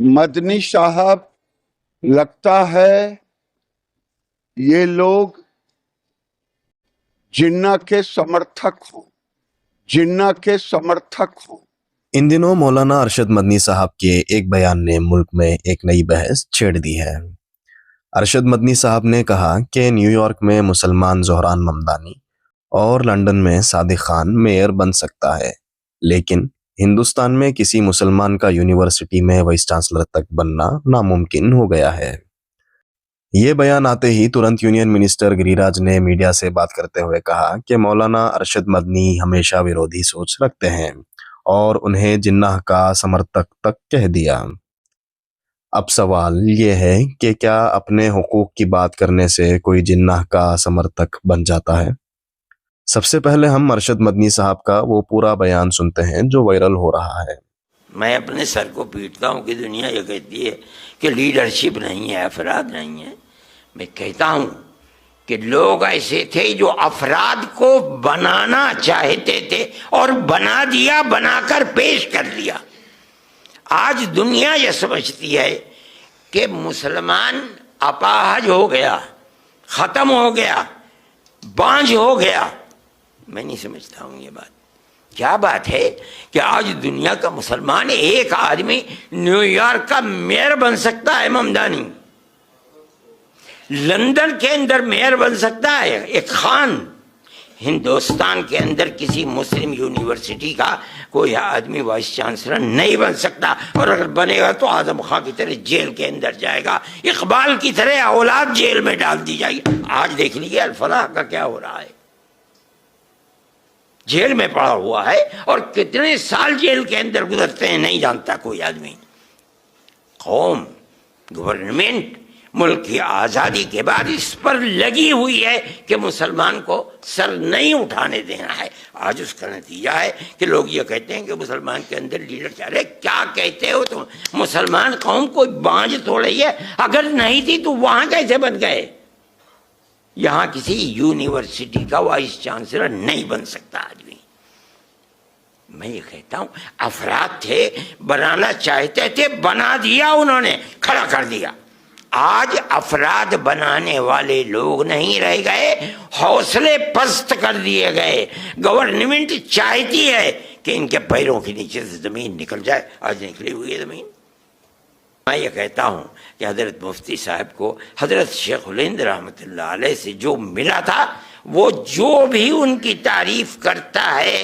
मदनी साहब, लगता है ये लोग जिन्ना के समर्थक हों, जिन्ना के समर्थक हों। इन दिनों मौलाना अरशद मदनी साहब के एक बयान ने मुल्क में एक नई बहस छेड़ दी है। अरशद मदनी साहब ने कहा कि न्यूयॉर्क में मुसलमान ज़ोहरान ममदानी और लंदन में सादिक खान मेयर बन सकता है, लेकिन हिंदुस्तान में किसी मुसलमान का यूनिवर्सिटी में वाइस चांसलर तक बनना नामुमकिन हो गया है। ये बयान आते ही तुरंत यूनियन मिनिस्टर गिरिराज ने मीडिया से बात करते हुए कहा कि मौलाना अरशद मदनी हमेशा विरोधी सोच रखते हैं और उन्हें जिन्नाह का समर्थक तक कह दिया। अब सवाल ये है कि क्या अपने हुकूक की बात करने से कोई जिन्नाह का समर्थक बन जाता है? सबसे पहले हम अरशद मदनी साहब का वो पूरा बयान सुनते हैं जो वायरल हो रहा है। मैं अपने सर को पीटता हूँ कि दुनिया ये कहती है कि लीडरशिप नहीं है, अफराद नहीं है। मैं कहता हूँ कि लोग ऐसे थे जो अफराद को बनाना चाहते थे और बना दिया, बनाकर पेश कर दिया। आज दुनिया ये समझती है कि मुसलमान अपाहज हो गया, ख़त्म हो गया, बांझ हो गया। मैं नहीं समझता हूँ ये बात। क्या बात है कि आज दुनिया का मुसलमान एक आदमी न्यूयॉर्क का मेयर बन सकता है, ममदानी लंदन के अंदर मेयर बन सकता है, एक खान हिंदुस्तान के अंदर किसी मुस्लिम यूनिवर्सिटी का कोई आदमी वाइस चांसलर नहीं बन सकता, और अगर बनेगा तो आजम खां की तरह जेल के अंदर जाएगा, इकबाल की तरह औलाद जेल में डाल दी जाएगी। आज देख लीजिए अल-फलाह का क्या हो रहा है, जेल में पड़ा हुआ है और कितने साल जेल के अंदर गुजरते हैं नहीं जानता कोई आदमी। कौम, गवर्नमेंट मुल्क की आज़ादी के बाद इस पर लगी हुई है कि मुसलमान को सर नहीं उठाने देना है। आज उसका नतीजा है कि लोग ये कहते हैं कि मुसलमान के अंदर लीडर चाह रहे। क्या कहते हो तुम? मुसलमान कौम कोई बांझ थोड़ी है, अगर नहीं थी तो वहां कैसे बन गए? यहाँ किसी यूनिवर्सिटी का वाइस चांसलर नहीं बन सकता आदमी। मैं ये कहता हूँ अफराद थे, बनाना चाहते थे, बना दिया उन्होंने, खड़ा कर दिया। आज अफराद बनाने वाले लोग नहीं रह गए, हौसले पस्त कर दिए गए। गवर्नमेंट चाहती है कि इनके पैरों के नीचे से जमीन निकल जाए, आज निकली हुई है जमीन। मैं ये कहता हूँ कि हज़रत मुफ्ती साहब को हज़रत शेखुल हिंद रहमतुल्लाह अलैह से जो मिला था, वो जो भी उनकी तारीफ करता है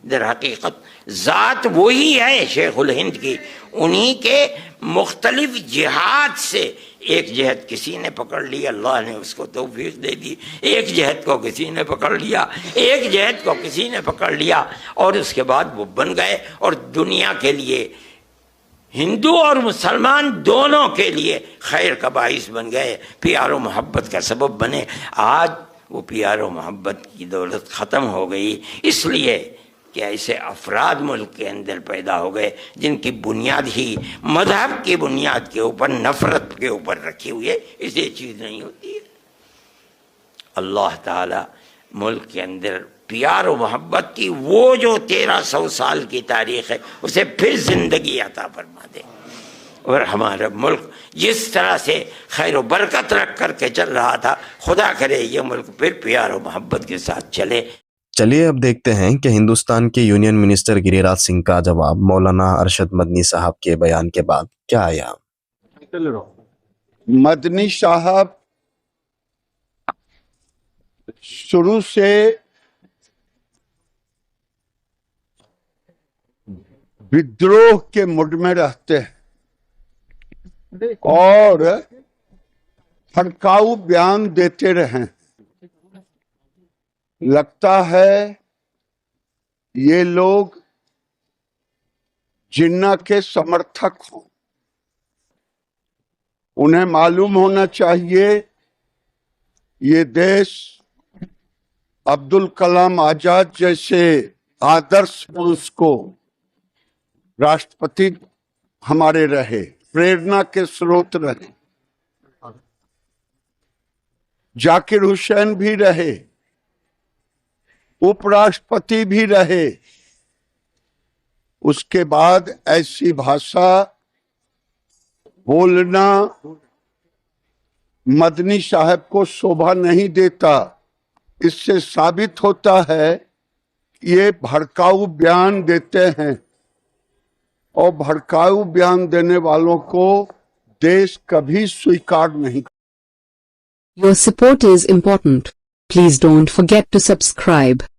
दर हकीकत ज़ात वही है शेखुल हिंद की। उन्हीं के मुख्तलिफ जिहाद से एक जहद किसी ने पकड़ लिया, अल्लाह ने उसको तौफीक दे दी, एक जहद को किसी ने पकड़ लिया, एक जहद को किसी ने पकड़ लिया, और उसके बाद वो बन गए और दुनिया के लिए, हिंदू और मुसलमान दोनों के लिए खैर का बाइस बन गए, प्यार और मोहब्बत का सबब बने। आज वो प्यार और मोहब्बत की दौलत ख़त्म हो गई, इसलिए कि ऐसे अफराद मुल्क के अंदर पैदा हो गए जिनकी बुनियाद ही मजहब की बुनियाद के ऊपर, नफरत के ऊपर रखी हुई है। इसे चीज़ नहीं होती है। अल्लाह ताला मुल्क के अंदर प्यार और मोहब्बत की वो जो 1300 साल की तारीख़ है उसे फिर ज़िंदगी अता फरमा दे, और हमारा मुल्क जिस तरह से खैर व बरकत रख करके चल रहा था, खुदा करे ये मुल्क फिर प्यार और मोहब्बत के साथ चले। चलिए अब देखते हैं कि हिंदुस्तान के यूनियन मिनिस्टर गिरिराज सिंह का जवाब मौलाना अरशद मदनी साहब के बयान के बाद क्या आया। मदनी साहब शुरू से विद्रोह के मूड में रहते हैं और भड़काऊ बयान देते रहे। लगता है ये लोग जिन्ना के समर्थक हों। उन्हें मालूम होना चाहिए ये देश अब्दुल कलाम आजाद जैसे आदर्श पुरुष को राष्ट्रपति हमारे रहे, प्रेरणा के स्रोत रहे, जाकिर हुसैन भी रहे, उपराष्ट्रपति भी रहे। उसके बाद ऐसी भाषा बोलना मदनी साहब को शोभा नहीं देता। इससे साबित होता है ये भड़काऊ बयान देते हैं और भड़काऊ बयान देने वालों को देश कभी स्वीकार नहीं। Your support is important. Please don't forget to subscribe.